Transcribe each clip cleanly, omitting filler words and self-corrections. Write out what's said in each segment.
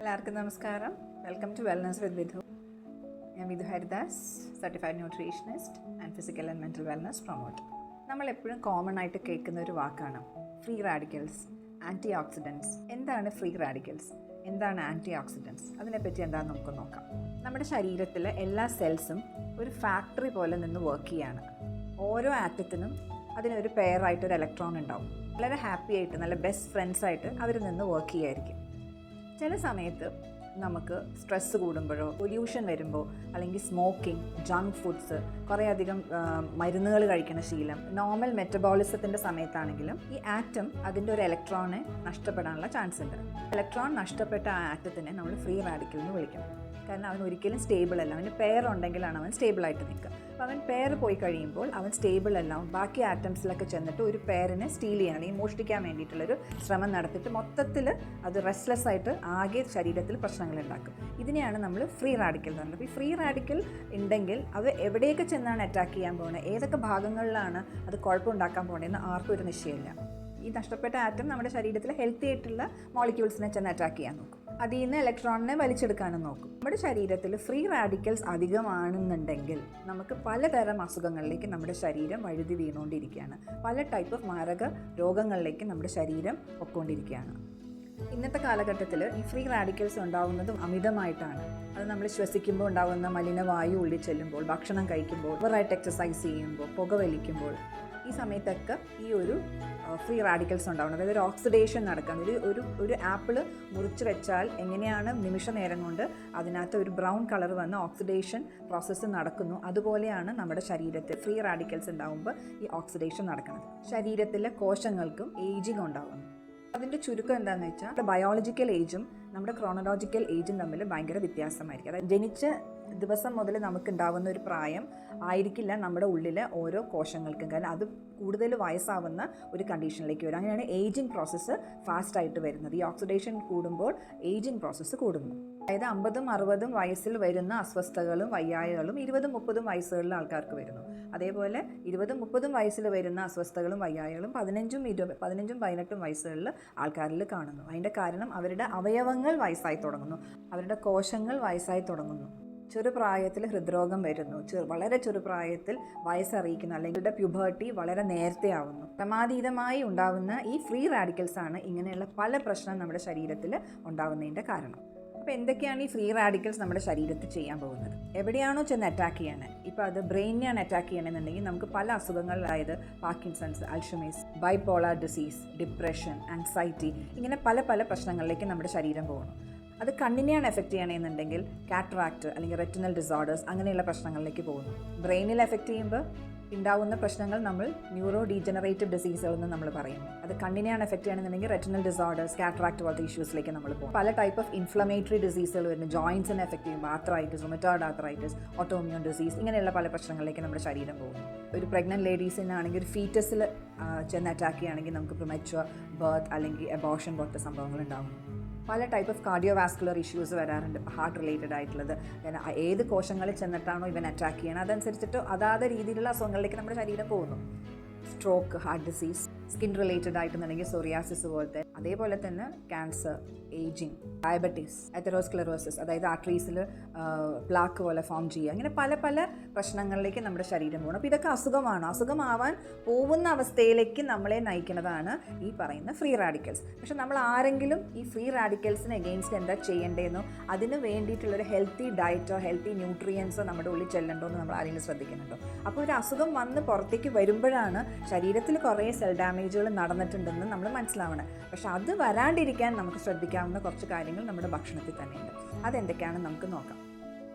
എല്ലാവർക്കും നമസ്കാരം. Welcome to wellness വിത്ത് വിധു. ഞാൻ Vidhu Haridas, certified nutritionist and physical and mental wellness promoter. നമ്മളെപ്പോഴും കോമൺ ആയിട്ട് കേൾക്കുന്ന ഒരു വാക്കാണ് ഫ്രീ റാഡിക്കൽസ്, ആൻറ്റി ഓക്സിഡൻസ്. എന്താണ് ഫ്രീ റാഡിക്കൽസ്, എന്താണ് ആൻറ്റി ഓക്സിഡൻസ്, അതിനെപ്പറ്റി എന്താണെന്ന് നമുക്ക് നോക്കാം. നമ്മുടെ ശരീരത്തിലെ എല്ലാ സെൽസും ഒരു ഫാക്ടറി പോലെ നിന്ന് വർക്ക് ചെയ്യാണ്. ഓരോ ആറ്റത്തിനും അതിനൊരു പെയറായിട്ടൊരു ഇലക്ട്രോൺ ഉണ്ടാവും. വളരെ ഹാപ്പി ആയിട്ട് നല്ല ബെസ്റ്റ് ഫ്രണ്ട്സായിട്ട് അവർ നിന്ന് വർക്ക് ചെയ്യായിരിക്കും. ചില സമയത്ത് നമുക്ക് സ്ട്രെസ്സ് കൂടുമ്പോഴോ പൊല്യൂഷൻ വരുമ്പോൾ, അല്ലെങ്കിൽ സ്മോക്കിംഗ്, ജങ്ക് ഫുഡ്സ്, കുറേയധികം മരുന്നുകൾ കഴിക്കുന്ന ശീലം, നോർമൽ മെറ്റബോളിസത്തിൻ്റെ സമയത്താണെങ്കിലും ഈ ആറ്റം അതിൻ്റെ ഒരു ഇലക്ട്രോണെ നഷ്ടപ്പെടാനുള്ള ചാൻസ് ഉണ്ട്. ഇലക്ട്രോൺ നഷ്ടപ്പെട്ട ആ ആറ്റത്തിനെ നമ്മൾ ഫ്രീ റാഡിക്കൽ എന്ന് വിളിക്കണം. കാരണം അവൻ ഒരിക്കലും സ്റ്റേബിൾ അല്ല. അവന് പെയർ ഉണ്ടെങ്കിലാണ് അവൻ സ്റ്റേബിളായിട്ട് നിൽക്കുക. അപ്പോൾ അവൻ പെയർ പോയി കഴിയുമ്പോൾ അവൻ സ്റ്റേബിൾ അല്ല. ബാക്കി ആറ്റംസിലൊക്കെ ചെന്നിട്ട് ഒരു പെയറിനെ സ്റ്റീൽ ചെയ്യാൻ, അല്ലെങ്കിൽ മോഷ്ടിക്കാൻ വേണ്ടിയിട്ടുള്ളൊരു ശ്രമം നടത്തിയിട്ട് മൊത്തത്തിൽ അത് റെസ്റ്റ്ലെസ് ആയിട്ട് ആകെ ശരീരത്തിൽ പ്രശ്നങ്ങൾ ഉണ്ടാക്കും. ഇതിനെയാണ് നമ്മൾ ഫ്രീ റാഡിക്കൽ എന്ന് പറയുന്നത്. അപ്പോൾ ഈ ഫ്രീ റാഡിക്കൽ ഉണ്ടെങ്കിൽ അത് എവിടെയൊക്കെ ചെന്നാണ് അറ്റാക്ക് ചെയ്യാൻ പോകുന്നത്, ഏതൊക്കെ ഭാഗങ്ങളിലാണ് അത് കുഴപ്പമുണ്ടാക്കാൻ പോകുന്നതെന്ന് ആർക്കും ഒരു നിശ്ചയമില്ല. ഈ നഷ്ടപ്പെട്ട ആറ്റം നമ്മുടെ ശരീരത്തിൽ ഹെൽത്തി ആയിട്ടുള്ള മോളിക്യൂൾസിനെ ചെന്ന് അറ്റാക്ക് ചെയ്യാൻ നോക്കും. അതിൽ നിന്ന് ഇലക്ട്രോണിനെ വലിച്ചെടുക്കാനും നോക്കും. നമ്മുടെ ശരീരത്തിൽ ഫ്രീ റാഡിക്കൽസ് അധികമാണെന്നുണ്ടെങ്കിൽ നമുക്ക് പലതരം അസുഖങ്ങളിലേക്ക് നമ്മുടെ ശരീരം വഴുതി വീണുകൊണ്ടിരിക്കുകയാണ്. പല ടൈപ്പ് ഓഫ് മാരക രോഗങ്ങളിലേക്ക് നമ്മുടെ ശരീരം പൊയ്ക്കൊണ്ടിരിക്കുകയാണ്. ഇന്നത്തെ കാലഘട്ടത്തിൽ ഈ ഫ്രീ റാഡിക്കൽസ് ഉണ്ടാകുന്നതും അമിതമായിട്ടാണ്. അത് നമ്മൾ ശ്വസിക്കുമ്പോൾ ഉണ്ടാകുന്ന മലിനവായു ഉള്ളിൽ ചെല്ലുമ്പോൾ, ഭക്ഷണം കഴിക്കുമ്പോൾ, ഓവറായിട്ട് എക്സസൈസ് ചെയ്യുമ്പോൾ, പുകവലിക്കുമ്പോൾ, ഈ സമയത്തൊക്കെ ഈ ഒരു ഫ്രീ റാഡിക്കൽസ് ഉണ്ടാവുന്നത്. അതായത് ഒരു ഓക്സിഡേഷൻ നടക്കുകയാണ്. ഒരു ആപ്പിൾ മുറിച്ച് വെച്ചാൽ എങ്ങനെയാണ് നിമിഷ നേരം കൊണ്ട് അതിനകത്ത് ഒരു ബ്രൗൺ കളർ വന്ന് ഓക്സിഡേഷൻ പ്രോസസ്സ് നടക്കുന്നു, അതുപോലെയാണ് നമ്മുടെ ശരീരത്തിൽ ഫ്രീ റാഡിക്കൽസ് ഉണ്ടാകുമ്പോൾ ഈ ഓക്സിഡേഷൻ നടക്കുന്നത്. ശരീരത്തിലെ കോശങ്ങൾക്കും ഏജിങ് ഉണ്ടാകുന്നു. അതിൻ്റെ ചുരുക്കം എന്താണെന്ന് വെച്ചാൽ ബയോളജിക്കൽ ഏജും നമ്മുടെ ക്രോണോളജിക്കൽ ഏജും തമ്മിൽ ഭയങ്കര വ്യത്യാസമായിരിക്കും. അതായത് ജനിച്ച ദിവസം മുതൽ നമുക്ക് ഉണ്ടാവുന്ന ഒരു പ്രായം ആയിരിക്കില്ല നമ്മുടെ ഉള്ളിലെ ഓരോ കോശങ്ങൾക്കും. കാരണം അത് കൂടുതൽ വയസ്സാവുന്ന ഒരു കണ്ടീഷനിലേക്ക് വരും. അങ്ങനെയാണ് ഏജിങ് പ്രോസസ്സ് ഫാസ്റ്റായിട്ട് വരുന്നത്. ഈ ഓക്സിഡേഷൻ കൂടുമ്പോൾ ഏജിങ് പ്രോസസ്സ് കൂടുന്നു. അതായത് 50-60 വയസ്സിൽ വരുന്ന അസ്വസ്ഥതകളും വയ്യായകളും 20-30 വയസ്സുകളിലെ ആൾക്കാർക്ക് വരുന്നു. അതേപോലെ 20-30 വയസ്സിൽ വരുന്ന അസ്വസ്ഥതകളും വയ്യായകളും 15-18 വയസ്സുകളിൽ ആൾക്കാരിൽ കാണുന്നു. അതിൻ്റെ കാരണം അവരുടെ അവയവങ്ങൾ വയസ്സായി തുടങ്ങുന്നു, അവരുടെ കോശങ്ങൾ വയസ്സായി തുടങ്ങുന്നു. ചെറുപ്രായത്തിൽ ഹൃദ്രോഗം വരുന്നു, വളരെ ചെറുപ്രായത്തിൽ വയസ്സറിയിക്കുന്നു, അല്ലെങ്കിൽ പ്യൂബർട്ടി വളരെ നേരത്തെ ആവുന്നു. ക്രമാതീതമായി ഉണ്ടാവുന്ന ഈ ഫ്രീ റാഡിക്കൽസാണ് ഇങ്ങനെയുള്ള പല പ്രശ്നം നമ്മുടെ ശരീരത്തിൽ ഉണ്ടാവുന്നതിൻ്റെ കാരണം. അപ്പോൾ എന്തൊക്കെയാണ് ഈ ഫ്രീ റാഡിക്കൽസ് നമ്മുടെ ശരീരത്തിൽ ചെയ്യാൻ പോകുന്നത്? എവിടെയാണോ ചെന്ന് അറ്റാക്ക് ചെയ്യണത്, ഇപ്പോൾ അത് ബ്രെയിനിനെയാണ് അറ്റാക്ക് ചെയ്യണമെന്നുണ്ടെങ്കിൽ നമുക്ക് പല അസുഖങ്ങൾ, അതായത് Parkinson's, Alzheimer's, bipolar disease, depression, anxiety, ഇങ്ങനെ പല പല പ്രശ്നങ്ങളിലേക്ക് നമ്മുടെ ശരീരം പോകുന്നു. അത് കണ്ണിനെയാണ് എഫക്റ്റ് ചെയ്യണമെന്നുണ്ടെങ്കിൽ കാറ്ററാക്ട് അല്ലെങ്കിൽ റെറ്റിനൽ ഡിസോർഡേഴ്സ്, അങ്ങനെയുള്ള പ്രശ്നങ്ങളിലേക്ക് പോകുന്നു. ബ്രെയിനിൽ എഫക്റ്റ് ചെയ്യുമ്പോൾ ഉണ്ടാകുന്ന പ്രശ്നങ്ങൾ നമ്മൾ ന്യൂറോ ഡീജനറേറ്റീവ് ഡിസീസുകൾ എന്ന് നമ്മൾ പറയുന്നു. അത് കണ്ണിനെയാണ് എഫക്റ്റ് ചെയ്യണമെന്നുണ്ടെങ്കിൽ റെറ്റിനൽ ഡിസോർഡേഴ്സ്, കാറ്ററാക്ട് പോലത്തെ ഇഷ്യൂസിലേക്ക് നമ്മൾ പോകും. പല ടൈപ്പ് ഓഫ് ഇൻഫ്ലമേറ്ററി ഡിസീസുകൾ വരുന്നു. ജോയിൻസിനെ എഫക്റ്റ് ചെയ്യുമ്പോൾ arthritis, rheumatoid arthritis, autoimmune disease, ഇങ്ങനെയുള്ള പല പ്രശ്നങ്ങളിലേക്ക് നമ്മുടെ ശരീരം പോകുന്നു. ഒരു പ്രഗ്നൻറ്റ് ലേഡീസിനാണെങ്കിൽ ഒരു ഫീറ്റസിൽ ചെന്ന് അറ്റാക്ക് ചെയ്യുകയാണെങ്കിൽ നമുക്ക് പ്രിമച്വർ ബർത്ത് അല്ലെങ്കിൽ അബോർഷൻ പോലത്തെ സംഭവങ്ങൾ ഉണ്ടാകും. പല ടൈപ്പ് ഓഫ് കാർഡിയോവാസ്കുലർ ഇഷ്യൂസ് വരാറുണ്ട്. ഇപ്പോൾ ഹാർട്ട് റിലേറ്റഡ് ആയിട്ടുള്ളത്, ഏത് കോശങ്ങളിൽ ചെന്നിട്ടാണോ ഇവൻ അറ്റാക്ക് ചെയ്യണം അതനുസരിച്ചിട്ട് അതാത് രീതിയിലുള്ള അസുഖങ്ങളിലേക്ക് നമ്മുടെ ശരീരം പോകുന്നു. Stroke, heart disease, skin related ആയിട്ടുണ്ടെങ്കിൽ സോറിയാസിസ് പോലത്തെ, അതേപോലെ തന്നെ ക്യാൻസർ, ഏജിങ്, ഡയബറ്റീസ്, എത്തറോസ്ക്ലെറോസിസ്, അതായത് ആർട്ടറീസിൽ പ്ലാക്ക് പോലെ ഫോം ചെയ്യുക, ഇങ്ങനെ പല പല പ്രശ്നങ്ങളിലേക്ക് നമ്മുടെ ശരീരം പോകണം. അപ്പോൾ ഇതൊക്കെ അസുഖമാണ്. അസുഖമാവാൻ പോകുന്ന അവസ്ഥയിലേക്ക് നമ്മളെ നയിക്കുന്നതാണ് ഈ പറയുന്ന ഫ്രീ റാഡിക്കൽസ്. പക്ഷെ നമ്മൾ ആരെങ്കിലും ഈ ഫ്രീ റാഡിക്കൽസിന് എഗെയിൻസ്റ്റ് എന്താ ചെയ്യേണ്ടതെന്നോ അതിന് വേണ്ടിയിട്ടുള്ളൊരു ഹെൽത്തി ഡയറ്റോ ഹെൽത്തി ന്യൂട്രിയൻസോ നമ്മുടെ ഉള്ളിൽ ചെല്ലണ്ടോ എന്ന് നമ്മൾ ആരെങ്കിലും ശ്രദ്ധിക്കുന്നുണ്ടോ? അപ്പോൾ ഒരു അസുഖം വന്ന് പുറത്തേക്ക് വരുമ്പോഴാണ് ശരീരത്തിൽ കുറേ സെൽ ഡാമേജുകൾ നടന്നിട്ടുണ്ടെന്ന് നമ്മൾ മനസ്സിലാവണം. പക്ഷെ അത് വരാണ്ടിരിക്കാൻ നമുക്ക് ശ്രദ്ധിക്കാവുന്ന കുറച്ച് കാര്യങ്ങൾ നമ്മുടെ ഭക്ഷണത്തിൽ തന്നെയുണ്ട്. അതെന്തൊക്കെയാണെന്ന് നമുക്ക് നോക്കാം.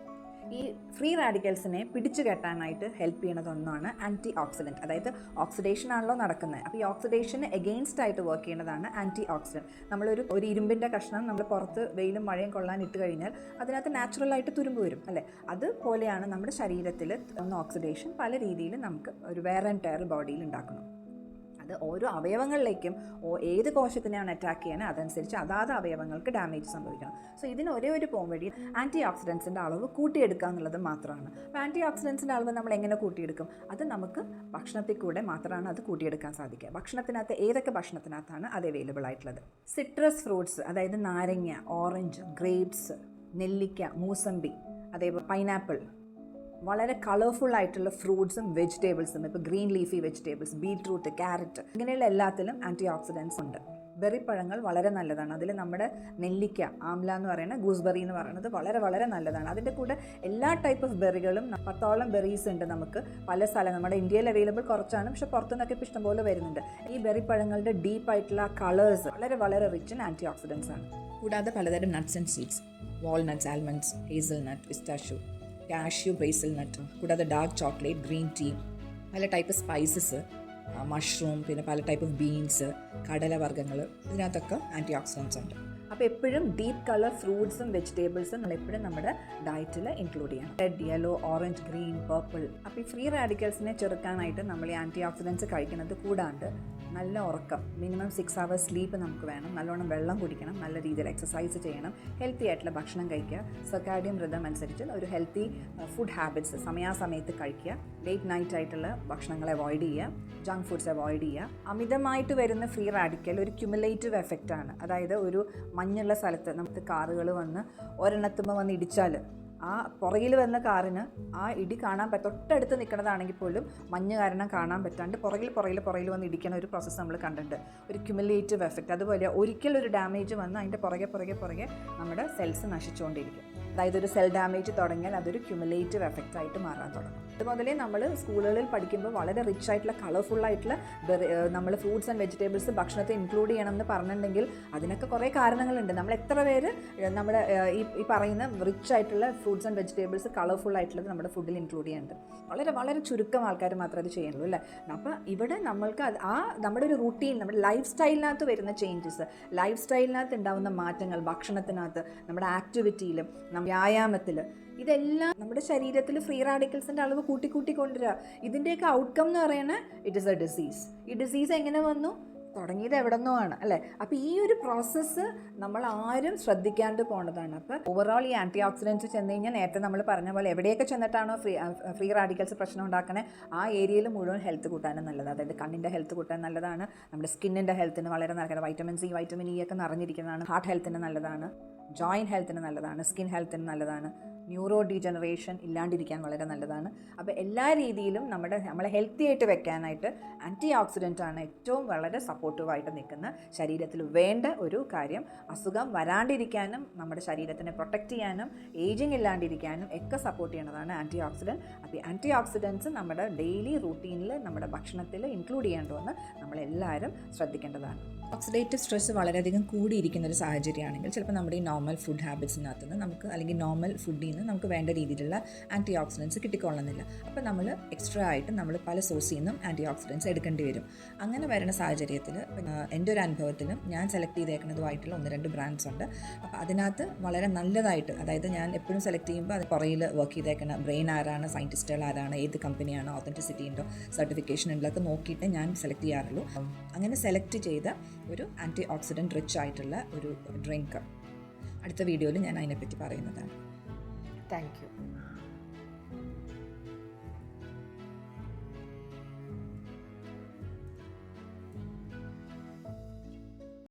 ഈ ഫ്രീ റാഡിക്കൽസിനെ പിടിച്ചു കെട്ടാനായിട്ട് ഹെൽപ്പ് ചെയ്യുന്നതൊന്നാണ് ആൻറ്റി ഓക്സിഡൻറ്റ്. അതായത് ഓക്സിഡേഷൻ ആണല്ലോ നടക്കുന്നത്. അപ്പോൾ ഈ ഓക്സിഡേഷന് എഗെയിൻസ്റ്റ് ആയിട്ട് വർക്ക് ചെയ്യുന്നതാണ് ആൻറ്റി ഓക്സിഡൻറ്റ്. നമ്മളൊരു ഇരുമ്പിൻ്റെ കഷ്ണം നമ്മൾ പുറത്ത് വെയിലും മഴയും കൊള്ളാൻ ഇട്ട് കഴിഞ്ഞാൽ അതിനകത്ത് നാച്ചുറലായിട്ട് തുരുമ്പ് വരും, അല്ലേ? അതുപോലെയാണ് നമ്മുടെ ശരീരത്തിൽ ഓക്സിഡേഷൻ പല രീതിയിൽ നമുക്ക് ഒരു വെയർ ആൻഡ് ടയർ ബോഡിയിൽ ഉണ്ടാക്കുന്നു. അത് ഓരോ അവയവങ്ങളിലേക്കും ഏത് കോശത്തിനെയാണ് അറ്റാക്ക് ചെയ്യണത് അതനുസരിച്ച് അതാത് അവയവങ്ങൾക്ക് ഡാമേജ് സംഭവിക്കണം. സോ ഇതിന് ഒരേ ഒരു പോംവഴി ആൻറ്റി ഓക്സിഡൻസിൻ്റെ അളവ് കൂട്ടിയെടുക്കുക എന്നുള്ളത് മാത്രമാണ്. അപ്പോൾ ആൻറ്റി ഓക്സിഡൻസിൻ്റെ അളവ് നമ്മൾ എങ്ങനെ കൂട്ടിയെടുക്കും? അത് നമുക്ക് ഭക്ഷണത്തിൽ കൂടെ മാത്രമാണ് അത് കൂട്ടിയെടുക്കാൻ സാധിക്കുക. ഭക്ഷണത്തിനകത്ത് ഏതൊക്കെ ഭക്ഷണത്തിനകത്താണ് അത് അവൈലബിൾ ആയിട്ടുള്ളത്? സിട്രസ് ഫ്രൂട്ട്സ്, അതായത് നാരങ്ങ, ഓറഞ്ച്, ഗ്രേപ്സ്, നെല്ലിക്ക, മൂസമ്പി, അതേപോലെ പൈനാപ്പിൾ, വളരെ കളർഫുൾ ആയിട്ടുള്ള ഫ്രൂട്ട്സും വെജിറ്റബിൾസും, ഇപ്പോൾ green leafy vegetables, beetroot, carrot, ഇങ്ങനെയുള്ള എല്ലാത്തിലും ആൻറ്റി ഓക്സിഡൻസ് ഉണ്ട്. ബെറിപ്പഴങ്ങൾ വളരെ നല്ലതാണ്. അതിൽ നമ്മുടെ നെല്ലിക്ക, ആംല എന്ന് പറയുന്നത്, ഗൂസ്ബെറി എന്ന് പറയുന്നത് വളരെ വളരെ നല്ലതാണ്. അതിൻ്റെ കൂടെ എല്ലാ ടൈപ്പ് ഓഫ് ബെറികളും 10ഓളം ബെറീസ് ഉണ്ട് നമുക്ക് പല സ്ഥലം. നമ്മുടെ ഇന്ത്യയിൽ അവൈലബിൾ കുറച്ചാണ്, പക്ഷേ പുറത്തുനിന്നൊക്കെ ഇപ്പോൾ ഇഷ്ടംപോലെ വരുന്നുണ്ട്. ഈ ബെറിപ്പഴങ്ങളുടെ ഡീപ്പായിട്ടുള്ള കളേഴ്സ് വളരെ വളരെ റിച്ച് ഇൻ ആൻറ്റി ഓക്സിഡൻസ് ആണ്. കൂടാതെ പലതരം nuts and seeds, walnuts, almonds, hazelnut, pistachio, cashew, basil nut, കൂടാതെ ഡാർക്ക് ചോക്ലേറ്റ്, ഗ്രീൻ ടീ, പല ടൈപ്പ് സ്പൈസസ്, മഷ്റൂം, പിന്നെ പല ടൈപ്പ് ഓഫ് ബീൻസ്, കടലവർഗ്ഗങ്ങൾ, ഇതിനകത്തൊക്കെ ആൻറ്റി ഓക്സിഡൻസ് ഉണ്ട്. അപ്പോൾ എപ്പോഴും ഡീപ്പ് കളർ ഫ്രൂട്ട്സും വെജിറ്റബിൾസും നമ്മളെപ്പോഴും നമ്മുടെ ഡയറ്റിൽ ഇൻക്ലൂഡ് ചെയ്യണം. Red, yellow, orange, green, purple. അപ്പോൾ ഈ ഫ്രീ റാഡിക്കൽസിനെ ചെറുക്കാനായിട്ട് നമ്മൾ ഈ ആൻറ്റി ഓക്സിഡൻസ് കഴിക്കുന്നത് കൂടാണ്ട് നല്ല ഉറക്കം, മിനിമം 6 hours സ്ലീപ്പ് നമുക്ക് വേണം. നല്ലോണം വെള്ളം കുടിക്കണം, നല്ല രീതിയിൽ എക്സസൈസ് ചെയ്യണം, ഹെൽത്തി ആയിട്ടുള്ള ഭക്ഷണം കഴിക്കുക, സർക്കാഡിയൻ റിതം അനുസരിച്ച് ഒരു ഹെൽത്തി ഫുഡ് ഹാബിറ്റ്സ് സമയാസമയത്ത് കഴിക്കുക, ലേറ്റ് നൈറ്റ് ആയിട്ടുള്ള ഭക്ഷണങ്ങൾ അവോയ്ഡ് ചെയ്യുക, ജങ്ക് ഫുഡ്സ് അവോയ്ഡ് ചെയ്യുക. അമിതമായിട്ട് വരുന്ന ഫ്രീ റാഡിക്കൽ ഒരു ക്യുമുലേറ്റീവ് എഫക്റ്റാണ്. അതായത് ഒരു മഞ്ഞുള്ള സ്ഥലത്ത് നമുക്ക് കാറുകൾ വന്ന് ഒരെണ്ണത്തുമ്പോൾ വന്ന് ഇടിച്ചാൽ ആ പുറകിൽ വന്ന കാറിന് ആ ഇടി കാണാൻ തൊട്ടടുത്ത് നിൽക്കുന്നതാണെങ്കിൽ പോലും മഞ്ഞ് കാരണം കാണാൻ പറ്റാണ്ട് പുറകിൽ വന്ന് ഇടിക്കുന്ന ഒരു പ്രോസസ്സ് നമ്മൾ കണ്ടിട്ടുണ്ട്. ഒരു ക്യുമുലേറ്റീവ് എഫക്റ്റ്. അതുപോലെ ഒരിക്കൽ ഒരു ഡാമേജ് വന്ന് അതിൻ്റെ പുറകെ നമ്മുടെ സെൽസ് നശിച്ചുകൊണ്ടിരിക്കും. അതായത് ഒരു സെൽ ഡാമേജ് തുടങ്ങിയാൽ അതൊരു ക്യുമുലേറ്റീവ് എഫക്റ്റ് ആയിട്ട് മാറാൻ തുടങ്ങും. അതുമുതലേ നമ്മൾ സ്കൂളുകളിൽ പഠിക്കുമ്പോൾ വളരെ റിച്ച് ആയിട്ടുള്ള കളർഫുള്ളായിട്ടുള്ള നമ്മൾ ഫ്രൂട്ട്സ് ആൻഡ് വെജിറ്റബിൾസ് ഭക്ഷണത്തെ ഇൻക്ലൂഡ് ചെയ്യണം എന്ന് പറഞ്ഞിട്ടുണ്ടെങ്കിൽ അതിനൊക്കെ കുറേ കാരണങ്ങളുണ്ട്. നമ്മൾ എത്ര പേര് നമ്മുടെ ഈ പറയുന്ന റിച്ച് ആയിട്ടുള്ള ഫ്രൂട്ട്സ് ആൻഡ് വെജിറ്റബിൾസ് കളർഫുൾ ആയിട്ടുള്ളത് നമ്മുടെ ഫുഡിൽ ഇൻക്ലൂഡ് ചെയ്യുന്നുണ്ട്. വളരെ വളരെ ചുരുക്കം ആൾക്കാർ മാത്രമേ അത് ചെയ്യുള്ളൂ അല്ലേ. അപ്പോൾ ഇവിടെ നമ്മൾക്ക് നമ്മുടെ ഒരു റൂട്ടീൻ, നമ്മുടെ ലൈഫ് സ്റ്റൈലിനകത്ത് വരുന്ന ചേഞ്ചസ്, ലൈഫ് സ്റ്റൈലിനകത്ത് ഉണ്ടാകുന്ന മാറ്റങ്ങൾ, ഭക്ഷണത്തിനകത്ത്, നമ്മുടെ ആക്ടിവിറ്റിയിലും, വ്യായാമത്തിൽ, ഇതെല്ലാം നമ്മുടെ ശരീരത്തിൽ ഫ്രീ റാഡിക്കൽസിൻ്റെ അളവ് കൂട്ടിക്കൊണ്ടുവരിക. ഇതിൻ്റെയൊക്കെ ഔട്ട്കം എന്ന് പറയുന്നത് ഇറ്റ് ഈസ് എ ഡിസീസ്. ഈ ഡിസീസ് എങ്ങനെ വന്നു? തുടങ്ങിയത് എവിടെ നിന്നോ ആണ് അല്ലേ. അപ്പോൾ ഈ ഒരു പ്രോസസ്സ് നമ്മൾ ആരും ശ്രദ്ധിക്കാണ്ട് പോകേണ്ടതാണ്. അപ്പോൾ ഓവറോൾ ഈ ആൻറ്റി ഓക്സിഡൻസ് ചെന്ന് കഴിഞ്ഞാൽ നേരത്തെ നമ്മൾ പറഞ്ഞ പോലെ എവിടെയൊക്കെ ചെന്നിട്ടാണോ ഫ്രീ റാഡിക്കൽസ് പ്രശ്നം ഉണ്ടാക്കണേ ആ ഏരിയയിൽ മുഴുവൻ ഹെൽത്ത് കൂട്ടാനും നല്ലതാണ്. അതായത് കണ്ണിൻ്റെ ഹെൽത്ത് കൂട്ടാൻ നല്ലതാണ്, നമ്മുടെ സ്കിന്നിൻ്റെ ഹെൽത്തിന് വളരെ നല്ലതാണ്, വൈറ്റമിൻ സി, വൈറ്റമിൻ ഇ ഒക്കെ നിറഞ്ഞിരിക്കുന്നതാണ്, ഹാർട്ട് ഹെൽത്തിന് നല്ലതാണ്, ജോയിൻറ്റ് ഹെൽത്തിന് നല്ലതാണ്, സ്കിൻ ഹെൽത്തിന് നല്ലതാണ്, ന്യൂറോ ഡീജനറേഷൻ ഇല്ലാണ്ടിരിക്കാൻ വളരെ നല്ലതാണ്. അപ്പോൾ എല്ലാ രീതിയിലും നമ്മളെ ഹെൽത്തി ആയിട്ട് വെക്കാനായിട്ട് ആൻറ്റി ഓക്സിഡൻ്റാണ് ഏറ്റവും വളരെ സപ്പോർട്ടീവായിട്ട് നിൽക്കുന്ന, ശരീരത്തിൽ വേണ്ട ഒരു കാര്യം. അസുഖം വരാണ്ടിരിക്കാനും നമ്മുടെ ശരീരത്തിനെ പ്രൊട്ടക്റ്റ് ചെയ്യാനും ഏജിങ് ഇല്ലാണ്ടിരിക്കാനും ഒക്കെ സപ്പോർട്ട് ചെയ്യണതാണ് ആൻറ്റി ഓക്സിഡൻറ്റ്. അപ്പോൾ ഈ ആൻറ്റി ഓക്സിഡൻറ്റ്സ് നമ്മുടെ ഡെയിലി റൂട്ടീനിൽ നമ്മുടെ ഭക്ഷണത്തിൽ ഇൻക്ലൂഡ് ചെയ്യേണ്ടതെന്ന് നമ്മളെല്ലാവരും ശ്രദ്ധിക്കേണ്ടതാണ്. ഓക്സിഡേറ്റീവ് സ്ട്രെസ് വളരെയധികം കൂടിയിരിക്കുന്ന ഒരു സാഹചര്യമാണെങ്കിൽ ചിലപ്പോൾ നമ്മുടെ ഈ നോർമൽ ഫുഡ് ഹാബിറ്റ്സിനകത്ത് നിന്ന് നമുക്ക്, അല്ലെങ്കിൽ നോർമൽ ഫുഡിൽ നിന്ന് നമുക്ക് വേണ്ട രീതിയിലുള്ള ആൻറ്റി ഓക്സിഡൻസ് കിട്ടിക്കൊള്ളുന്നില്ല. അപ്പോൾ നമ്മൾ എക്സ്ട്രാ ആയിട്ട് നമ്മൾ പല സോഴ്സിൽ നിന്നും ആൻറ്റി ഓക്സിഡൻസ് എടുക്കേണ്ടി വരും. അങ്ങനെ വരുന്ന സാഹചര്യത്തിൽ എൻ്റെ ഒരു അനുഭവത്തിലും ഞാൻ സെലക്ട് ചെയ്തേക്കുന്നതുമായിട്ടുള്ള 1-2 ബ്രാൻഡ്സ് ഉണ്ട്. അപ്പോൾ അതിനകത്ത് വളരെ നല്ലതായിട്ട്, അതായത് ഞാൻ എപ്പോഴും സെലക്ട് ചെയ്യുമ്പോൾ അത് പുറയിൽ വർക്ക് ചെയ്തേക്കുന്ന ബ്രെയിൻ ആരാണ്, സയൻറ്റിസ്റ്റുകൾ ആരാണ്, ഏത് കമ്പനിയാണ്, ഓതൻറ്റിസിറ്റി ഉണ്ടോ, സർട്ടിഫിക്കേഷൻ ഉണ്ടൊക്കെ നോക്കിയിട്ട് ഞാൻ സെലക്ട് ചെയ്യാറുള്ളൂ. അങ്ങനെ സെലക്ട് ചെയ്ത ഒരു ആൻറ്റി ഓക്സിഡൻറ്റ് റിച്ച് ആയിട്ടുള്ള ഒരു ഡ്രിങ്ക് അടുത്ത വീഡിയോയിൽ ഞാൻ അതിനെപ്പറ്റി പറയുന്നതാണ്. Thank you.